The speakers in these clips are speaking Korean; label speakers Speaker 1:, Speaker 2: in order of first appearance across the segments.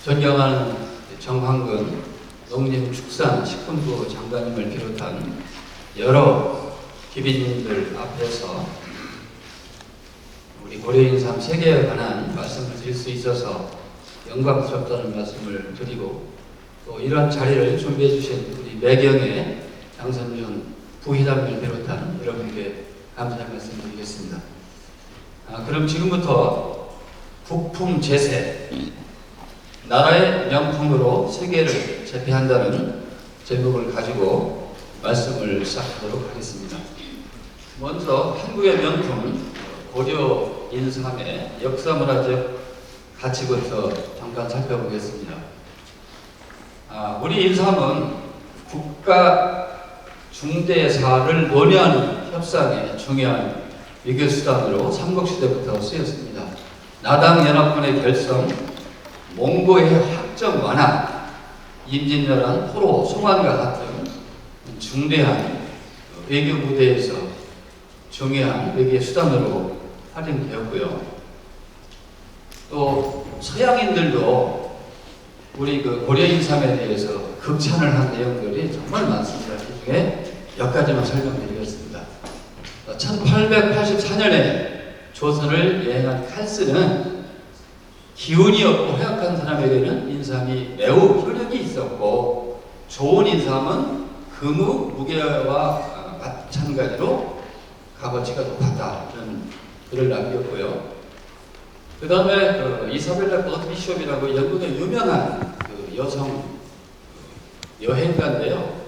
Speaker 1: 존경하는 정황근 농림축산식품부 장관님을 비롯한 여러 기빈님들 앞에서 우리 고려인삼 세계에 관한 말씀을 드릴 수 있어서 영광스럽다는 말씀을 드리고, 또 이런 자리를 준비해 주신 우리 매경의 장선준 부회장님을 비롯한 여러분께 감사의 말씀 드리겠습니다. 그럼 지금부터 국품 제세, 나라의 명품으로 세계를 제패한다는 제목을 가지고 말씀을 시작하도록 하겠습니다. 먼저 한국의 명품 고려 인삼의 역사문화적 가치부터 잠깐 살펴보겠습니다. 우리 인삼은 국가 중대사를 논의하는 협상의 중요한 외교수단으로 삼국시대부터 쓰였습니다. 나당연합군의 결성, 몽고의 학정 완화, 임진왜란 포로 송환과 같은 중대한 외교 무대에서 중요한 외교 수단으로 활용되었고요. 또 서양인들도 우리 고려 인삼에 대해서 극찬을 한 내용들이 정말 많습니다. 그 중에 몇 가지만 설명드리겠습니다. 1884년에 조선을 여행한 칼스는 기운이 없고 허약한 사람에게는 인삼이 매우 효력이 있었고, 좋은 인삼은 금우, 무게와 마찬가지로 값어치가 높았다, 이런 글을 남겼고요. 그 다음에 이사벨라 버드비숍이라고 영국의 유명한 여성 여행가인데요.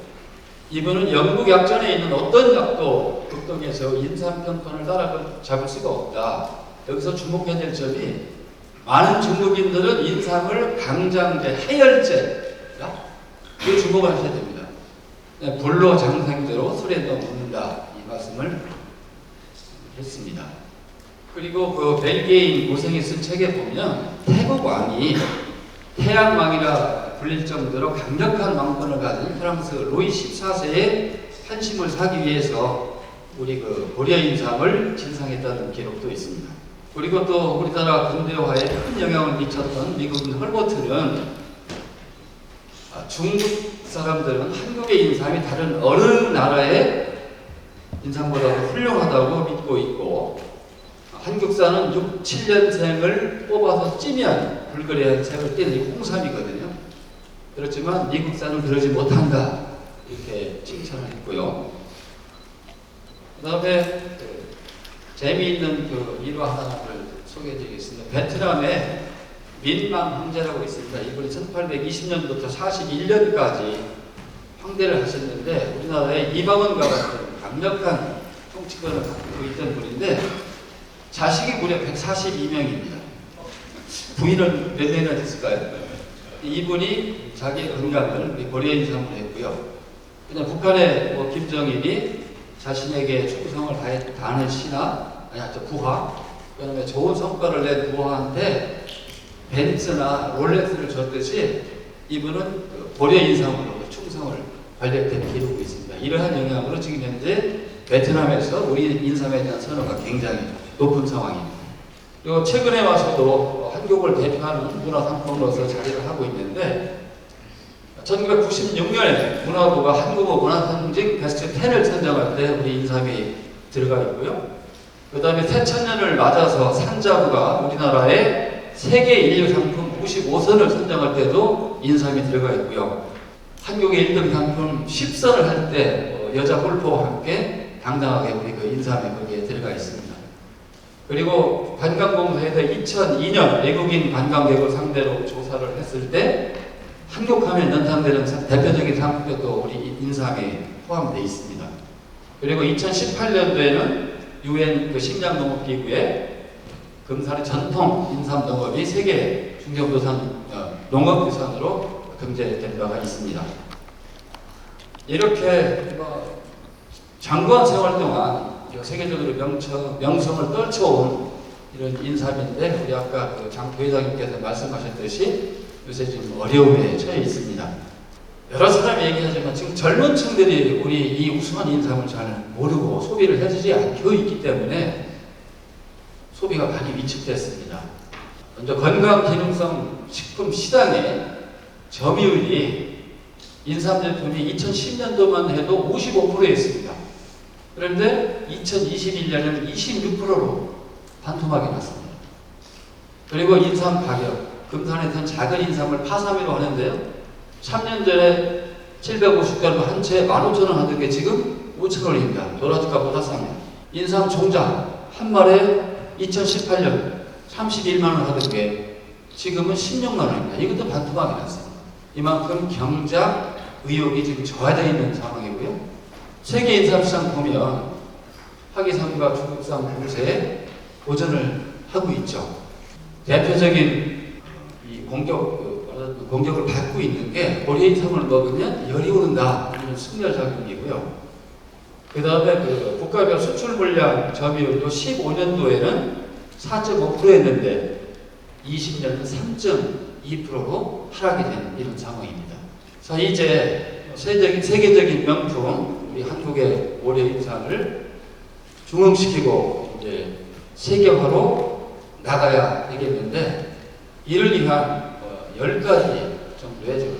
Speaker 1: 이분은 영국 약전에 있는 어떤 약도 극동에서 인삼평판을 따라잡을 수가 없다. 여기서 주목해야 될 점이, 많은 중국인들은 인삼을 강장제, 해열제다, 이 주목을 하셔야 됩니다. 불로장생제로 술에도 먹는다, 이 말씀을 했습니다. 그리고 벨게인 고생이 쓴 책에 보면 태국 왕이 태양왕이라 불릴 정도로 강력한 왕권을 가진 프랑스 로이 14세의 환심을 사기 위해서 우리 고려 인삼을 진상했다는 기록도 있습니다. 그리고 또 우리나라 근대화에 큰 영향을 미쳤던 미국인 헐버트는 중국 사람들은 한국의 인삼이 다른 어느 나라의 인삼보다 훌륭하다고 믿고 있고, 한국산은 6, 7년생을 뽑아서 찌면 불그레한 색을 띠는 홍삼이거든요. 그렇지만 미국산은 그러지 못한다, 이렇게 칭찬을 했고요. 그 다음에 재미있는 일화 하나를 소개해드리겠습니다. 베트남에 민망 황제라고 있습니다. 이분이 1820년부터 41년까지 황제를 하셨는데, 우리나라에 이방원과 같은 강력한 통치권을 갖고 있던 분인데, 자식이 무려 142명입니다. 부인은 몇 명이나 됐을까요? 이분이 자기의 건강을 고려 인삼을 했고요. 그냥 북한의 김정일이 자신에게 충성을 다하는 신하, 부하, 그 다음에 좋은 성과를 낸 부하한테 벤츠나 롤렉스를 줬듯이 이분은 고려 인삼으로 충성을 관리했던 기록이 있습니다. 이러한 영향으로 지금 현재 베트남에서 우리 인삼에 대한 선호가 굉장히 높은 상황입니다. 그리고 최근에 와서도 한국을 대표하는 문화상품으로서 자리를 하고 있는데, 1996년에 문화부가 한국어 문화상징 베스트 10을 선정할 때 우리 인삼이 들어가 있고요. 그 다음에 새천년을 맞아서 산자부가 우리나라의 세계 인류 상품 95선을 선정할 때도 인삼이 들어가 있고요. 한국의 1등 상품 10선을 할 때 여자 골퍼와 함께 당당하게 우리 인삼이 거기에 들어가 있습니다. 그리고 관광공사에서 2002년 외국인 관광객을 상대로 조사를 했을 때 한국하면 연상되는 대표적인 상품에 또 우리 인삼이 포함되어 있습니다. 그리고 2018년도에는 UN 식량농업기구에 금산의 전통 인삼 농업이 세계 중견부산 농업유산으로 등재된 바가 있습니다. 이렇게 장관 생활 동안 세계적으로 명성을 떨쳐온 이런 인삼인데, 우리 아까 장 부회장님께서 말씀하셨듯이 요새 좀 어려움에 처해 있습니다. 여러 사람이 얘기하지만 지금 젊은 층들이 우리 이 우수한 인삼을 잘 모르고 소비를 해주지 않고 있기 때문에 소비가 많이 위축됐습니다. 먼저 건강 기능성 건강식품 시장의 점유율이 인삼 제품이 2010년도만 해도 55%였습니다. 그런데 2021년에는 26%로 반토막이 났습니다. 그리고 인삼 가격, 금산에서는 작은 인삼을 파사미로 하는데요. 3년 전에 750g 한 채에 15,000원 하던 게 지금 5,000원입니다. 도라지값보다 쌉니다. 인삼 종자 한 마리에 2018년 31만 원 하던 게 지금은 16만 원입니다. 이것도 반토막이 났습니다. 이만큼 경작 의욕이 지금 저하되어 있는 상황이고요. 세계 인삼시장 보면 화기삼과 중국산 공세에 도전을 하고 있죠. 대표적인 이 공격을 받고 있는 게 보리인삼을 먹으면 열이 오른다 이런 승렬작용이고요. 그 다음에 그 국가별 수출 물량 점유율도 15년도에는 4.5%였는데 20년은 3.2%로 하락이 된 이런 상황입니다. 자, 이제 세계적인 명품 우리 한국의 보리인삼을 중흥시키고 이제 세계화로 나가야 되겠는데 이를 위한 10가지 정도의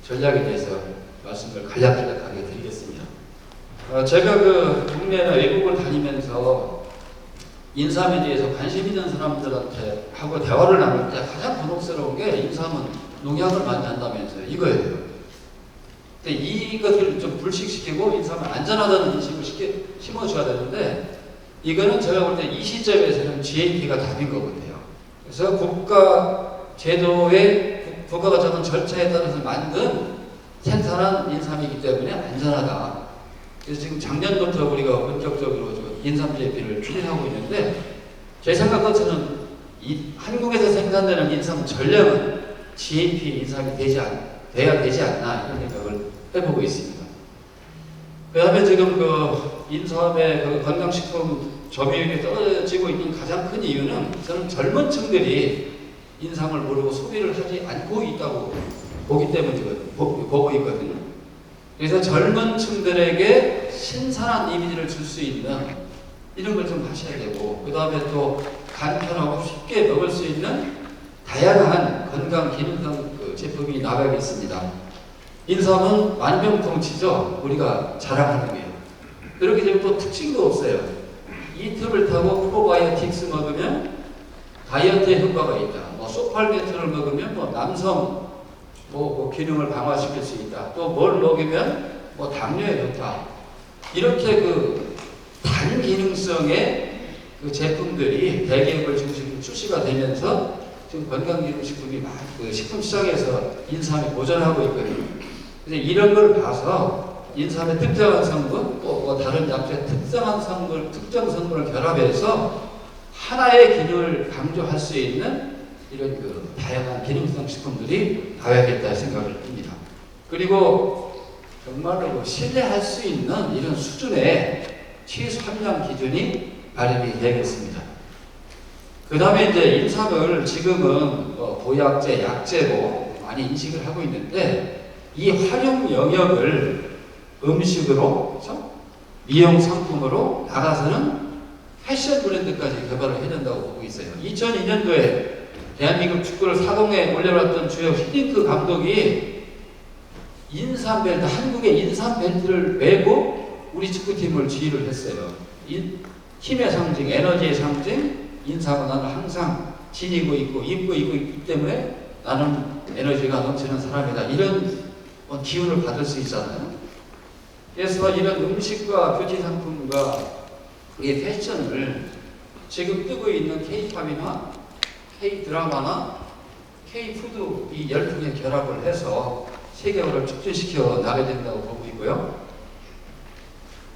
Speaker 1: 전략에 대해서 말씀을 간략하게 드리겠습니다. 제가 그 국내나 외국을 다니면서 인삼에 대해서 관심 있는 사람들한테 하고 대화를 나눌 때 가장 곤혹스러운 게 인삼은 농약을 많이 한다면서요. 이거예요. 근데 이것을 좀 불식시키고 인삼은 안전하다는 인식을 심어줘야 되는데 이거는 제가 볼 때 이 시점에서는 GAP가 답인 것 같아요. 그래서 국가 제도의 국가가 정한 절차에 따라서 만든 생산한 인삼이기 때문에 안전하다. 그래서 지금 작년부터 우리가 본격적으로 인삼 GAP를 추진하고 있는데 제 생각으로는 한국에서 생산되는 인삼 전량은 GAP 인삼이 돼야 되지 않나 이런 생각을 해보고 있습니다. 그 다음에 지금 그 인삼의 그 건강식품 점유율이 떨어지고 있는 가장 큰 이유는 저는 젊은 층들이 인삼을 모르고 소비를 하지 않고 있다고 보기 때문이거든요. 보고 있거든요. 그래서 젊은 층들에게 신선한 이미지를 줄 수 있는 이런 걸 좀 하셔야 되고 그 다음에 또 간편하고 쉽게 먹을 수 있는 다양한 건강 기능성 그 제품이 나가겠습니다. 인삼은 만병통치죠. 우리가 자랑하는 게요. 그렇게 되면 또 특징도 없어요. 이 틈을 타고 프로바이오틱스 먹으면 다이어트에 효과가 있다. 소팔메트를 먹으면 남성 기능을 강화시킬 수 있다. 또 뭘 먹으면 당뇨에 좋다. 이렇게 그 단기능성의 그 제품들이 대기업을 중심으로 출시가 되면서 지금 건강기능식품이 막 그 식품 시장에서 인삼이 보존하고 있거든요. 그래서 이런 걸 봐서 인삼의 특정한 성분, 또 다른 약재의 특정 성분을 결합해서 하나의 기능을 강조할 수 있는 이런 그 다양한 기능성 식품들이 나와야겠다 생각을 합니다. 그리고 정말로 신뢰할 수 있는 이런 수준의 치수 함량 기준이 마련이 되겠습니다. 그 다음에 이제 인삼을 지금은 보약제, 약재로 많이 인식을 하고 있는데 이 활용 영역을 음식으로, 그렇죠? 미용 상품으로 나가서는 패션 브랜드까지 개발을 해야 된다고 보고 있어요. 2002년도에 대한민국 축구를 사동에 올려놨던 주역 히딩크 감독이 인삼 벨트, 한국의 인삼 벨트를 메고 우리 축구팀을 지휘를 했어요. 힘의 상징, 에너지의 상징, 인삼은 나는 항상 지니고 있고 입고 있기 때문에 나는 에너지가 넘치는 사람이다. 이런 기운을 받을 수 있잖아요. 그래서 이런 음식과 뷰티 상품과 이 패션을 지금 뜨고 있는 K-팝이나 K-드라마나 K-푸드 이 열풍에 결합을 해서 세계화를 촉진시켜 나가야 된다고 보고 있고요.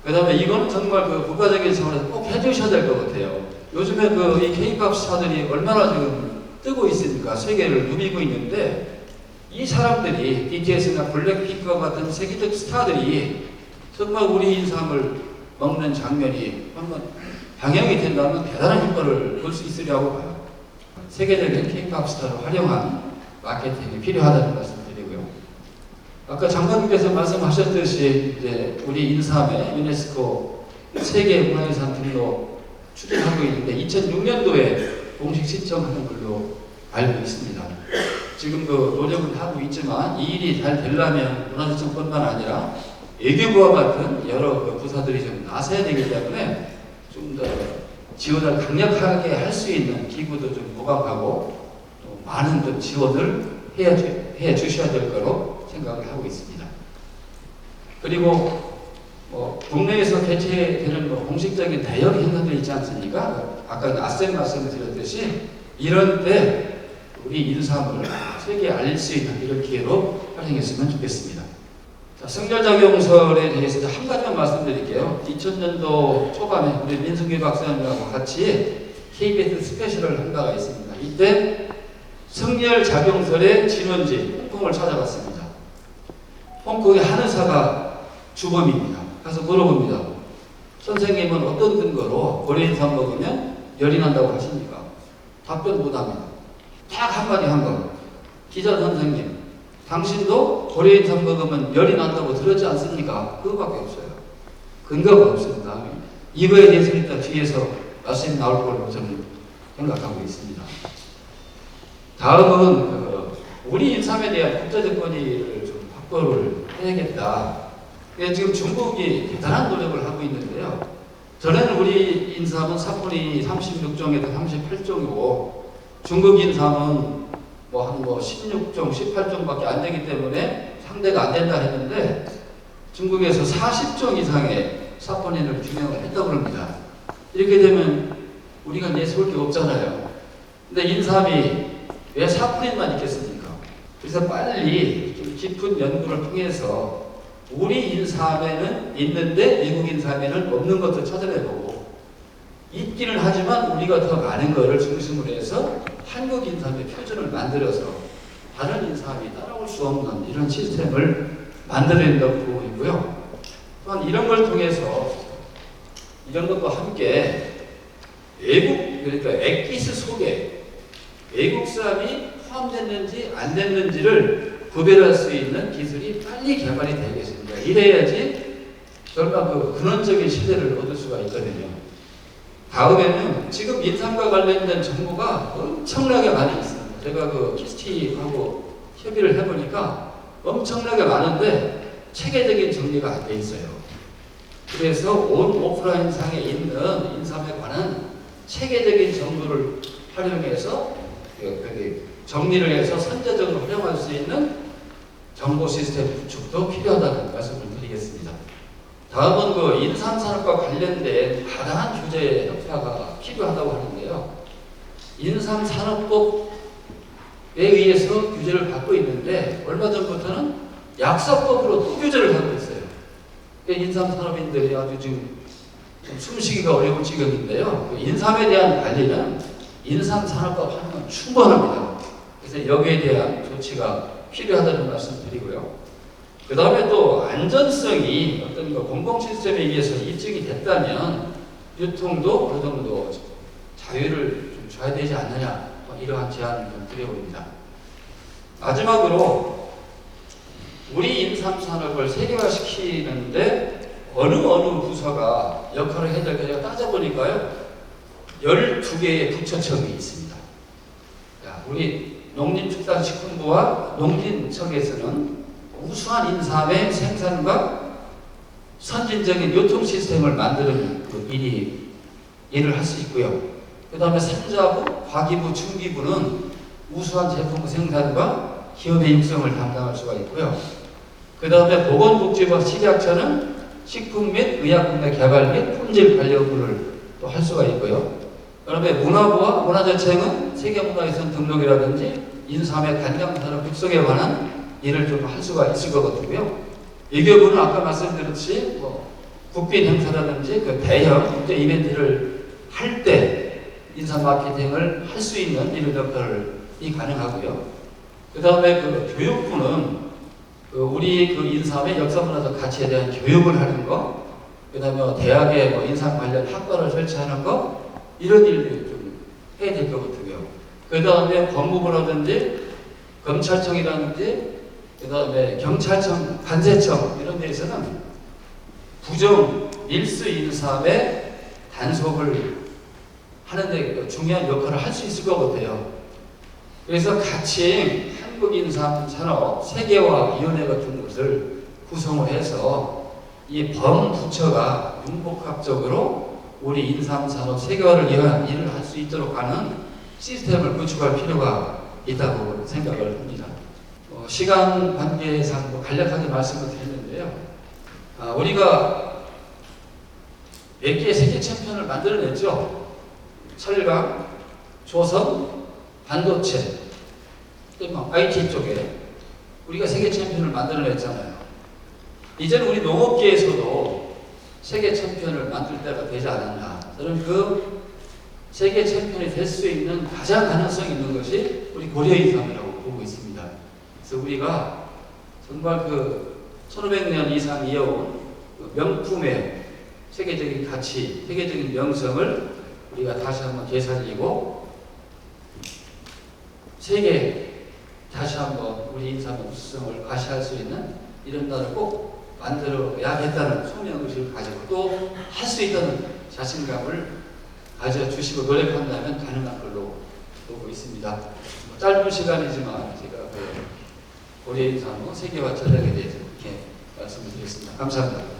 Speaker 1: 그 다음에 이건 정말 그 국가적인 차원에서 꼭 해주셔야 될 것 같아요. 요즘에 그 이 K-팝 스타들이 얼마나 지금 뜨고 있으니까 세계를 누비고 있는데 이 사람들이 BTS나 블랙핑크와 같은 세계적 스타들이 정말 우리 인삼을 먹는 장면이 한번 방영이 된다면 대단한 효과를 볼 수 있으리라고 봐요. 세계적인 K-팝 스타를 활용한 마케팅이 필요하다는 말씀드리고요. 아까 장관님께서 말씀하셨듯이 이제 우리 인삼의 유네스코 세계 문화유산 등록 추진하고 있는데 2006년도에 공식 신청하는 걸로 알고 있습니다. 지금 그 노력은 하고 있지만 이 일이 잘 되려면 문화재청뿐만 아니라 외교부와 같은 여러 그 부서들이 좀 나서야 되기 때문에 좀 더 지원을 강력하게 할 수 있는 기구도 좀 모집하고 또 많은 좀 지원을 해 주셔야 될 거로 생각을 하고 있습니다. 그리고 국내에서 개최되는 공식적인 대형 행사도 있지 않습니까? 아까 앞선 말씀을 드렸듯이 이런 때 우리 인삼을 세계에 알릴 수 있는 이런 기회로 활용했으면 좋겠습니다. 자, 성결작용설에 대해서 한 가지만 말씀드릴게요. 2000년도 초반에 우리 민승기 박사님하고 같이 KBS 스페셜을 한 바가 있습니다. 이때 성결작용설의 진원지 홍콩을 찾아갔습니다. 홍콩의 한 의사가 주범입니다. 가서 물어봅니다. 선생님은 어떤 근거로 고려인삼 먹으면 열이 난다고 하십니까? 답변 못합니다. 딱 한마디 한 거. 기자 선생님, 당신도 고려인삼 먹으면 열이 난다고 들었지 않습니까? 그거밖에 없어요. 근거가 없습니다. 이거에 대해서 일단 뒤에서 말씀이 나올 걸로 저는 생각하고 있습니다. 다음은 우리 인삼에 대한 국제적 권위를 좀 확보를 해야겠다. 지금 중국이 대단한 노력을 하고 있는데요. 전에는 우리 인삼은 사본이 36종에서 38종이고 중국 인삼은 한 16종, 18종밖에 안 되기 때문에 상대가 안 된다 했는데 중국에서 40종 이상의 사포닌을 규명을 했다고 합니다. 이렇게 되면 우리가 내세울 게 없잖아요. 근데 인삼이 왜 사포닌만 있겠습니까? 그래서 빨리 좀 깊은 연구를 통해서 우리 인삼에는 있는데 미국 인삼에는 없는 것도 찾아내보고 있기는 하지만 우리가 더 많은 것을 중심으로 해서 한국 인삼의 표준을 만들어서 다른 인삼이 따라올 수 없는 이런 시스템을 만들어낸다고 보고 있고요. 또한 이런 걸 통해서 이런 것과 함께 그러니까 액기스 속에 외국산이 포함됐는지 안 됐는지를 구별할 수 있는 기술이 빨리 개발이 되겠습니다. 이래야지 정말 그 근원적인 신뢰를 얻을 수가 있거든요. 다음에는 지금 인삼과 관련된 정보가 엄청나게 많이 있습니다. 제가 그 키스티하고 협의를 해보니까 엄청나게 많은데 체계적인 정리가 안 돼 있어요. 그래서 온 오프라인 상에 있는 인삼에 관한 체계적인 정보를 활용해서 정리를 해서 선제적으로 활용할 수 있는 정보 시스템 구축도 필요하다는 말씀을 드리겠습니다. 다음은 그 인삼산업과 관련된 다양한 규제 협파가 필요하다고 하는데요. 인삼산업법에 의해서 규제를 받고 있는데 얼마 전부터는 약사법으로 또 규제를 받고 있어요. 인삼산업인들이 아주 지금 좀 숨쉬기가 어려운 지경인데요. 그 인삼에 대한 관리는 인삼산업법 하면 충분합니다. 그래서 여기에 대한 조치가 필요하다는 말씀 드리고요. 그 다음에 또 안전성이 어떤 공공 시스템에 의해서 입증이 됐다면 유통도 어느 정도 자유를 좀 줘야 되지 않느냐, 이러한 제안을 좀 드려봅니다. 마지막으로 우리 인삼산업을 세계화시키는데 어느 부서가 역할을 해야 될까 따져보니까요, 12개의 부처청이 있습니다. 우리 농림축산식품부와 농진청에서는 우수한 인삼의 생산과 선진적인 유통 시스템을 만드는 그 일을 할 수 있고요. 그 다음에 산자부, 과기부, 중기부는 우수한 제품 생산과 기업의 육성을 담당할 수가 있고요. 그 다음에 보건복지부와 식약처는 식품 및 의약품 의 개발 및 품질 관리 업무를 또 할 수가 있고요. 그다음에 문화부와 문화재청은 세계문화유산 등록이라든지 인삼의 간장산업 육성에 관한 일을 좀 할 수가 있을 것 같고요. 외교부는 아까 말씀드렸듯이 국빈 행사라든지 그 대형 국제 이벤트를 할 때 인삼 마케팅을 할 수 있는 이런 역할이 가능하고요. 그 다음에 그 교육부는 우리 그 인삼의 역사문화적 가치에 대한 교육을 하는 거, 그 다음에 대학에 인삼 관련 학과를 설치하는 거, 이런 일을 좀 해야 될 것 같고요. 그 다음에 법무부라든지 검찰청이라든지 그 다음에 경찰청, 관세청 이런 데에서는 부정 밀수 인삼의 단속을 하는데 중요한 역할을 할 수 있을 것 같아요. 그래서 같이 한국인삼산업 세계화위원회 같은 것을 구성을 해서 이 범부처가 융복합적으로 우리 인삼산업 세계화를 위한 일을 할 수 있도록 하는 시스템을 구축할 필요가 있다고 생각을 합니다. 시간 관계상 간략하게 말씀을 드리는데요. 우리가 몇 개의 세계 챔피언을 만들어냈죠. 철강, 조선, 반도체, IT 쪽에 우리가 세계 챔피언을 만들어냈잖아요. 이제는 우리 농업계에서도 세계 챔피언을 만들 때가 되지 않았나. 저는 그 세계 챔피언이 될 수 있는 가장 가능성이 있는 것이 우리 고려인삼이라고 보고 있습니다. 그래서 우리가 정말 1500년 이상 이어온 명품의 세계적인 가치, 세계적인 명성을 우리가 다시 한번 되살리고 세계 다시 한번 우리 인삼의 우수성을 과시할 수 있는 이런 날을 꼭 만들어야겠다는 소명의식을 가지고 또 할 수 있다는 자신감을 가져주시고 노력한다면 가능한 걸로 보고 있습니다. 짧은 시간이지만 제가 고려인삼의 세계화 전략에 대해서 이렇게 말씀을 드렸습니다. 감사합니다.